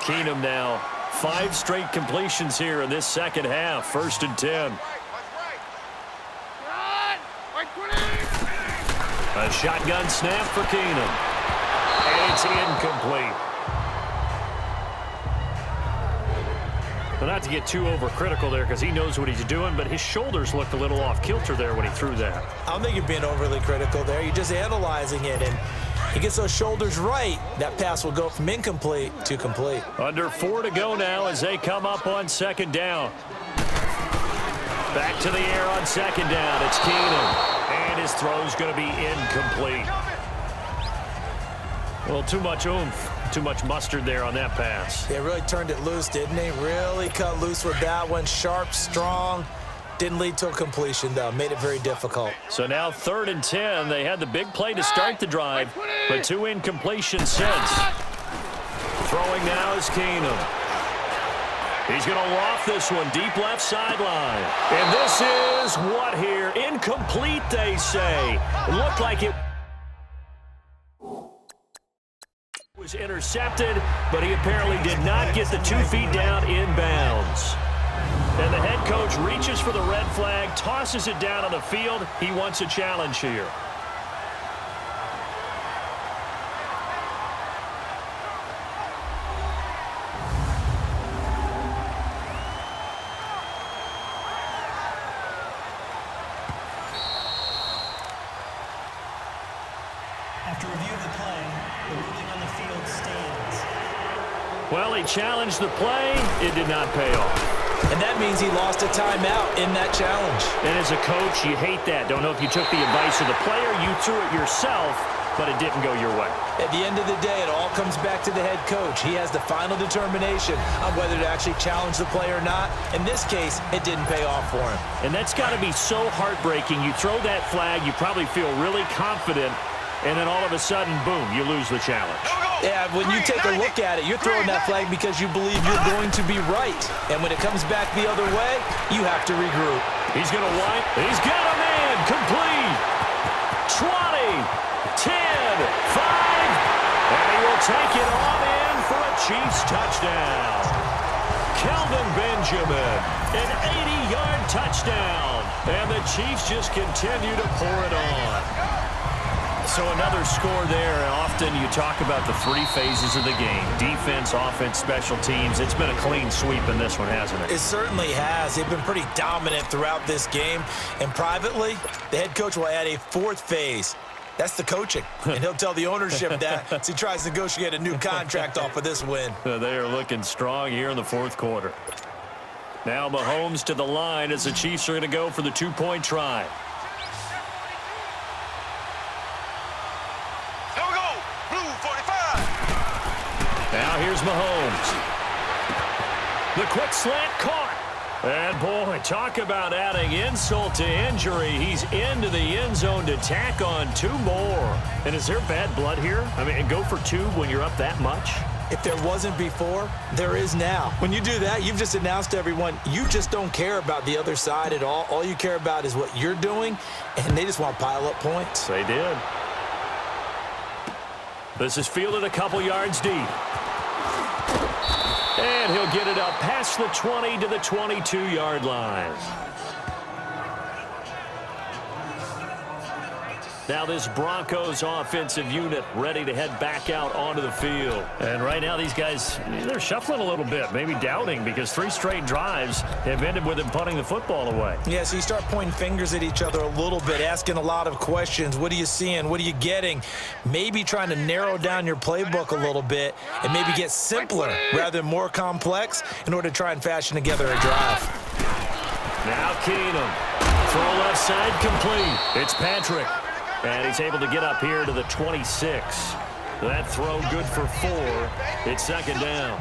Keenum now. 5 straight completions here in this second half. 1st and 10. A shotgun snap for Keenum. And it's incomplete. Well, not to get too overcritical there because he knows what he's doing, but his shoulders looked a little off kilter there when he threw that. I don't think you're being overly critical there. You're just analyzing it, and he gets those shoulders right. That pass will go from incomplete to complete. Under 4 to go now as they come up on 2nd down. Back to the air on 2nd down. It's Keenum, and his throw's going to be incomplete. Well, too much oomph. Too much mustard there on that pass. They really turned it loose, didn't they? Really cut loose with that one. Sharp, strong. Didn't lead to a completion, though. Made it very difficult. So now 3rd and 10. They had the big play to start the drive, but 2 incompletions since. Throwing now is Keenum. He's going to loft this one deep left sideline. And this is what here? Incomplete, they say. It looked like it was intercepted, but he apparently did not get the 2 feet down in bounds. And the head coach reaches for the red flag, tosses it down on the field. He wants a challenge here. After review of the play, the ruling on the field stands. Well, he challenged the play. It did not pay off. And that means he lost a timeout in that challenge. And as a coach, you hate that. Don't know if you took the advice of the player, you threw it yourself, but it didn't go your way. At the end of the day, it all comes back to the head coach. He has the final determination on whether to actually challenge the play or not. In this case, it didn't pay off for him. And that's got to be so heartbreaking. You throw that flag, you probably feel really confident, and then all of a sudden, boom, you lose the challenge. Yeah, when you take a look at it, you're throwing that flag because you believe you're going to be right. And when it comes back the other way, you have to regroup. He's going to wipe. He's got a man. Complete. 20, 10, 5. And he will take it on in for a Chiefs touchdown. Kelvin Benjamin, an 80-yard touchdown. And the Chiefs just continue to pour it on. So another score there, and often you talk about the 3 phases of the game. Defense, offense, special teams. It's been a clean sweep in this one, hasn't it? It certainly has. They've been pretty dominant throughout this game. And privately, the head coach will add a 4th phase. That's the coaching. And he'll tell the ownership that as he tries to negotiate a new contract off of this win. They are looking strong here in the 4th quarter. Now Mahomes to the line as the Chiefs are going to go for the 2-point try. Now here's Mahomes. The quick slant caught. And, boy, talk about adding insult to injury. He's into the end zone to tack on 2 more. And is there bad blood here? I mean, go for 2 when you're up that much? If there wasn't before, there is now. When you do that, you've just announced to everyone, you just don't care about the other side at all. All you care about is what you're doing, and they just want to pile up points. They did. This is fielded a couple yards deep. And he'll get it up past the 20 to the 22-yard line. Now this Broncos offensive unit ready to head back out onto the field. And right now these guys, they're shuffling a little bit, maybe doubting, because 3 straight drives have ended with them punting the football away. Yeah, so you start pointing fingers at each other a little bit, asking a lot of questions. What are you seeing? What are you getting? Maybe trying to narrow down your playbook a little bit and maybe get simpler rather than more complex in order to try and fashion together a drive. Now Keenum. Throw left side complete. It's Patrick. And he's able to get up here to the 26. That throw good for 4. It's 2nd down.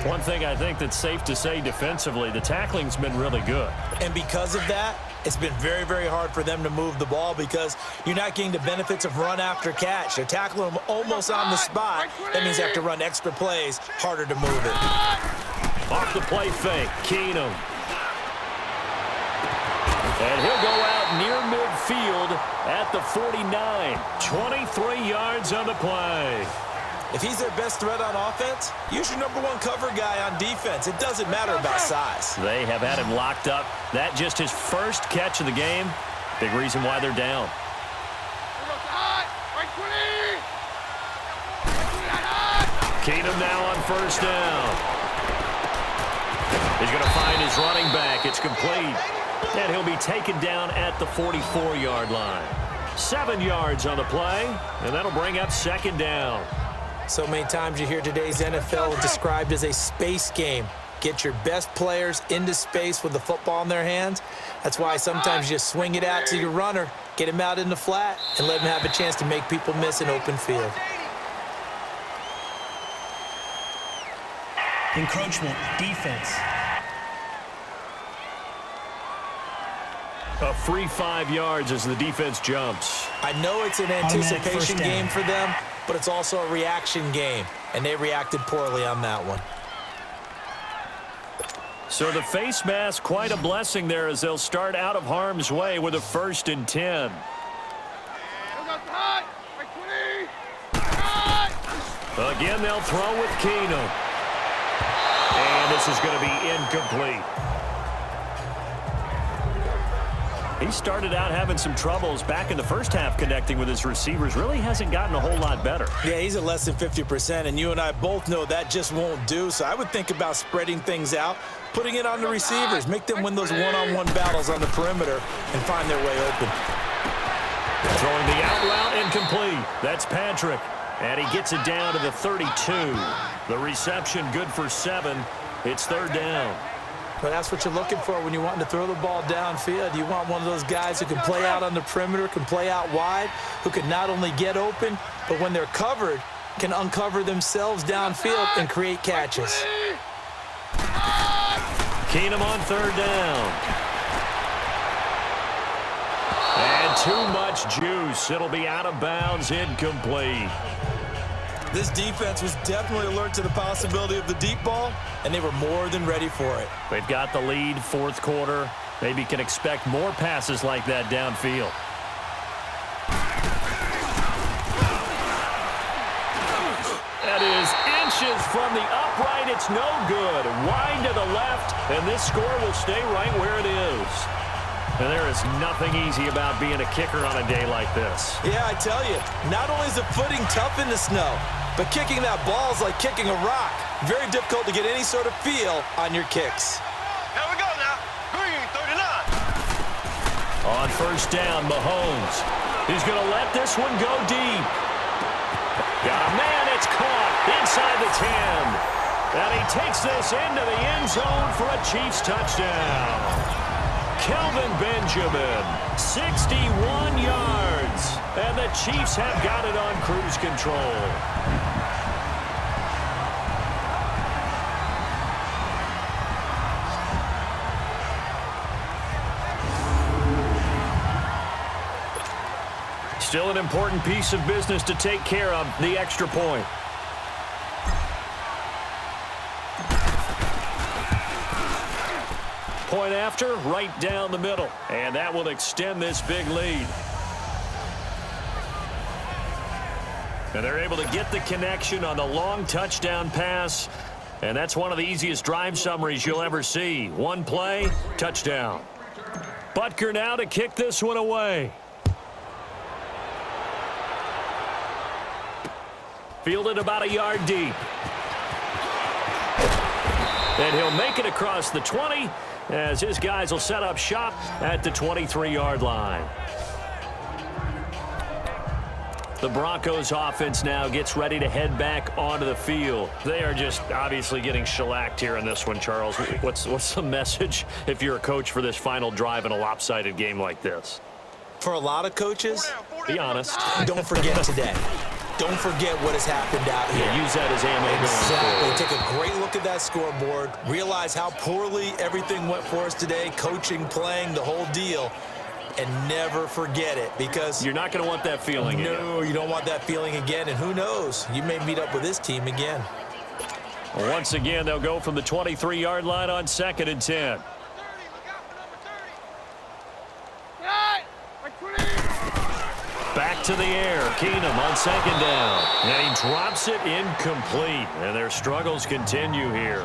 One thing I think that's safe to say defensively, the tackling's been really good. And because of that, it's been very, very hard for them to move the ball because you're not getting the benefits of run after catch. They're tackling them almost on the spot. That means they have to run extra plays, harder to move it. Off the play fake, Keenum. And he'll go out near midfield at the 49. 23 yards on the play. If he's their best threat on offense, use your number one cover guy on defense. It doesn't matter about size. They have had him locked up. That just his first catch of the game. Big reason why they're down. Keenum now on first down. He's going to find his running back. It's complete. And he'll be taken down at the 44-yard line. 7 yards on the play, and that'll bring up second down. So many times you hear today's NFL described as a space game. Get your best players into space with the football in their hands. That's why sometimes you just swing it out to your runner, get him out in the flat, and let him have a chance to make people miss an open field. Encroachment, defense. A free 5 yards as the defense jumps. I know it's an anticipation game for them, but it's also a reaction game, and they reacted poorly on that one. So the face mask, quite a blessing there as they'll start out of harm's way with a 1st and 10. Again, they'll throw with Keenum. And this is going to be incomplete. He started out having some troubles back in the first half connecting with his receivers. Really hasn't gotten a whole lot better. Yeah, he's at less than 50%, and you and I both know that just won't do. So I would think about spreading things out, putting it on the receivers, make them win those one-on-one battles on the perimeter, and find their way open. Throwing the out route incomplete. That's Patrick. And he gets it down to the 32. The reception good for 7. It's 3rd down. But that's what you're looking for when you want to throw the ball downfield. You want one of those guys who can play out on the perimeter, can play out wide, who can not only get open, but when they're covered, can uncover themselves downfield and create catches. Keenum on 3rd down. And too much juice. It'll be out of bounds, incomplete. This defense was definitely alert to the possibility of the deep ball, and they were more than ready for it. They've got the lead, 4th quarter. Maybe can expect more passes like that downfield. That is inches from the upright. It's no good. Wide to the left, and this score will stay right where it is. And there is nothing easy about being a kicker on a day like this. Yeah, I tell you, not only is the footing tough in the snow, but kicking that ball is like kicking a rock. Very difficult to get any sort of feel on your kicks. Here we go now. Green, 39. On first down, Mahomes. He's going to let this one go deep. Got a man, it's caught inside the 10. And he takes this into the end zone for a Chiefs touchdown. Kelvin Benjamin, 61 yards. And the Chiefs have got it on cruise control. Still an important piece of business to take care of, the extra point. Point after, right down the middle. And that will extend this big lead. And they're able to get the connection on the long touchdown pass. And that's one of the easiest drive summaries you'll ever see. One play, touchdown. Butker now to kick this one away. Fielded about a yard deep. And he'll make it across the 20 as his guys will set up shop at the 23-yard line. The Broncos offense now gets ready to head back onto the field. They are just obviously getting shellacked here in this one, Charles. What's the message if you're a coach for this final drive in a lopsided game like this? For a lot of coaches, Be honest. don't forget today. Don't forget what has happened out here. Yeah, use that as ammo going Exactly. forward. Take a great look at that scoreboard. Realize how poorly everything went for us today. Coaching, playing, the whole deal. And never forget it, because You're not going to want that feeling again. no, you don't want that feeling again. And who knows? You may meet up with this team again. Once again, they'll go from the 23-yard line on 2nd and 10. Back to the air. Keenum on second down. And he drops it incomplete. And their struggles continue here.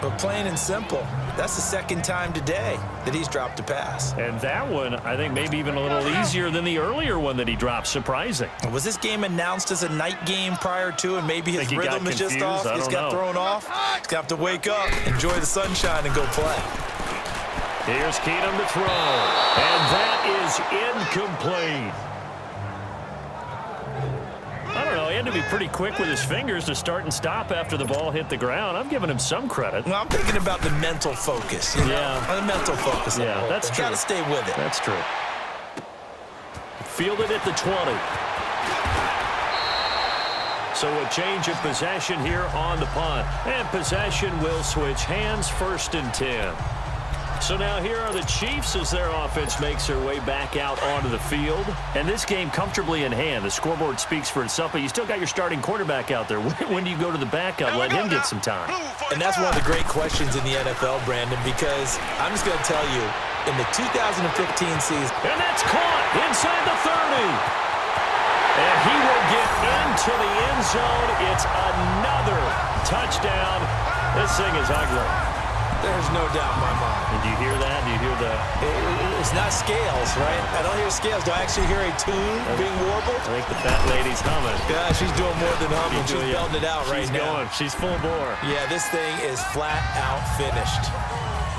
But plain and simple, that's the second time today that he's dropped a pass. And that one, I think, maybe even a little easier than the earlier one that he dropped. Surprising. Was this game announced as a night game prior to, and maybe his rhythm is just off? He's got thrown off. He's got to wake up, enjoy the sunshine, and go play. Here's Keenum to throw. And that is incomplete. I don't know. He had to be pretty quick with his fingers to start and stop after the ball hit the ground. I'm giving him some credit. Well, I'm thinking about the mental focus. You know? Yeah. The mental focus. Yeah, that's true. Got to stay with it. That's true. Fielded at the 20. So a change of possession here on the punt. And possession will switch hands, 1st and 10. So now here are the Chiefs as their offense makes their way back out onto the field. And this game comfortably in hand. The scoreboard speaks for itself, but you still got your starting quarterback out there. When do you go to the backup? Let him get some time. And that's one of the great questions in the NFL, Brandon, because I'm just going to tell you, in the 2015 season. And that's caught inside the 30. And he will get into the end zone. It's another touchdown. This thing is ugly. There's no doubt in my mind. And do you hear that? Do you hear the... It's not scales, right? I don't hear scales. Do I actually hear a tune being warbled? I think the fat lady's humming. Yeah, she's doing more than humming. She's belting it out right now. She's going. She's full bore. Yeah, this thing is flat out finished.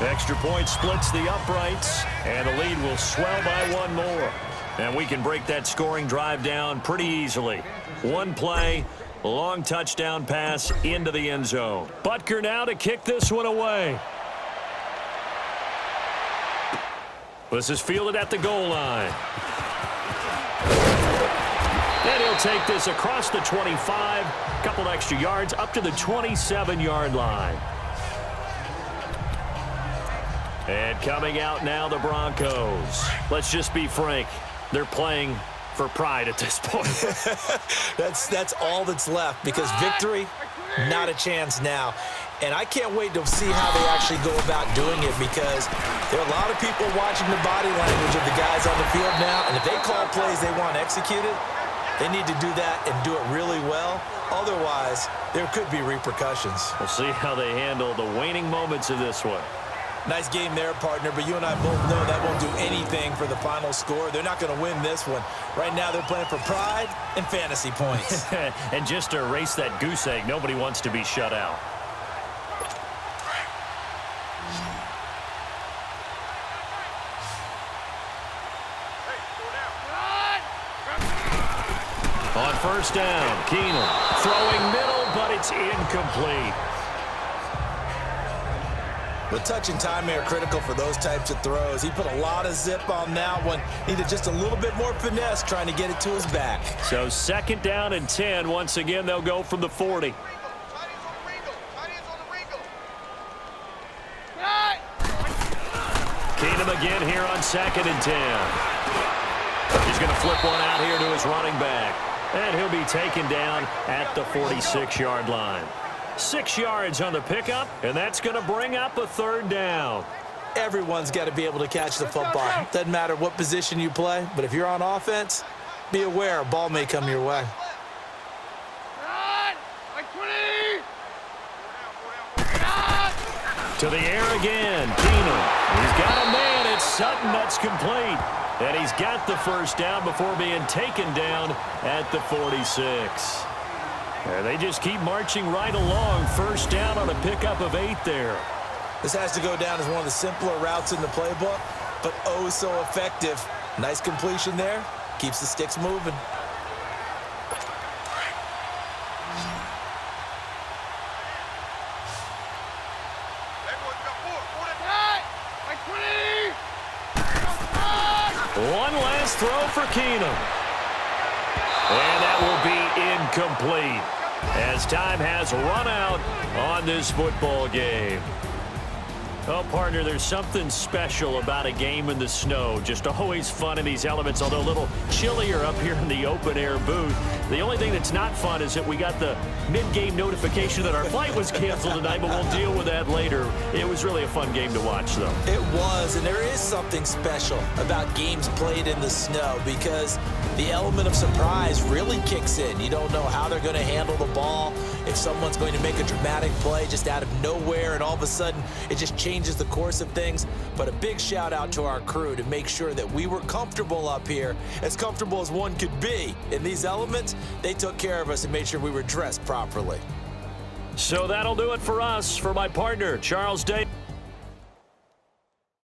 Extra point splits the uprights, and the lead will swell by one more. And we can break that scoring drive down pretty easily. One play, long touchdown pass into the end zone. Butker now to kick this one away. This is fielded at the goal line. And he'll take this across the 25, couple extra yards up to the 27-yard line. And coming out now, the Broncos. Let's just be frank. They're playing for pride at this point. That's all that's left, because victory, not a chance now. And I can't wait to see how they actually go about doing it, because there are a lot of people watching the body language of the guys on the field now, and if they call plays they want executed, they need to do that and do it really well. Otherwise, there could be repercussions. We'll see how they handle the waning moments of this one. Nice game there, partner, but you and I both know that won't do anything for the final score. They're not going to win this one. Right now, they're playing for pride and fantasy points. And just to erase that goose egg, nobody wants to be shut out. On 1st down, Keenum throwing middle, but it's incomplete. But touch and timing are critical for those types of throws. He put a lot of zip on that one. Needed just a little bit more finesse trying to get it to his back. So 2nd down and 10. Once again, they'll go from the 40. Keenum again here on 2nd and 10. He's going to flip one out here to his running back. And he'll be taken down at the 46-yard line. 6 yards on the pickup, and that's going to bring up a 3rd down. Everyone's got to be able to catch the football. Doesn't matter what position you play, but if you're on offense, be aware a ball may come your way. To the air again, Keenum. He's got a man. It's Sutton. That's complete. And he's got the 1st down before being taken down at the 46. And they just keep marching right along. 1st down on a pickup of 8 there. This has to go down as one of the simpler routes in the playbook, but oh so effective. Nice completion there. Keeps the sticks moving. One last throw for Keenum. And that will be incomplete, as time has run out on this football game. Oh, partner, there's something special about a game in the snow. Just always fun in these elements, although a little chillier up here in the open-air booth. The only thing that's not fun is that we got the mid-game notification that our flight was canceled tonight, but we'll deal with that later. It was really a fun game to watch, though. It was, and there is something special about games played in the snow because the element of surprise really kicks in. You don't know how they're going to handle the ball, if someone's going to make a dramatic play just out of nowhere, and all of a sudden it just changes the course of things. But a big shout out to our crew to make sure that we were comfortable up here, as comfortable as one could be. In these elements, they took care of us and made sure we were dressed properly. So that'll do it for us. For my partner, Charles Day.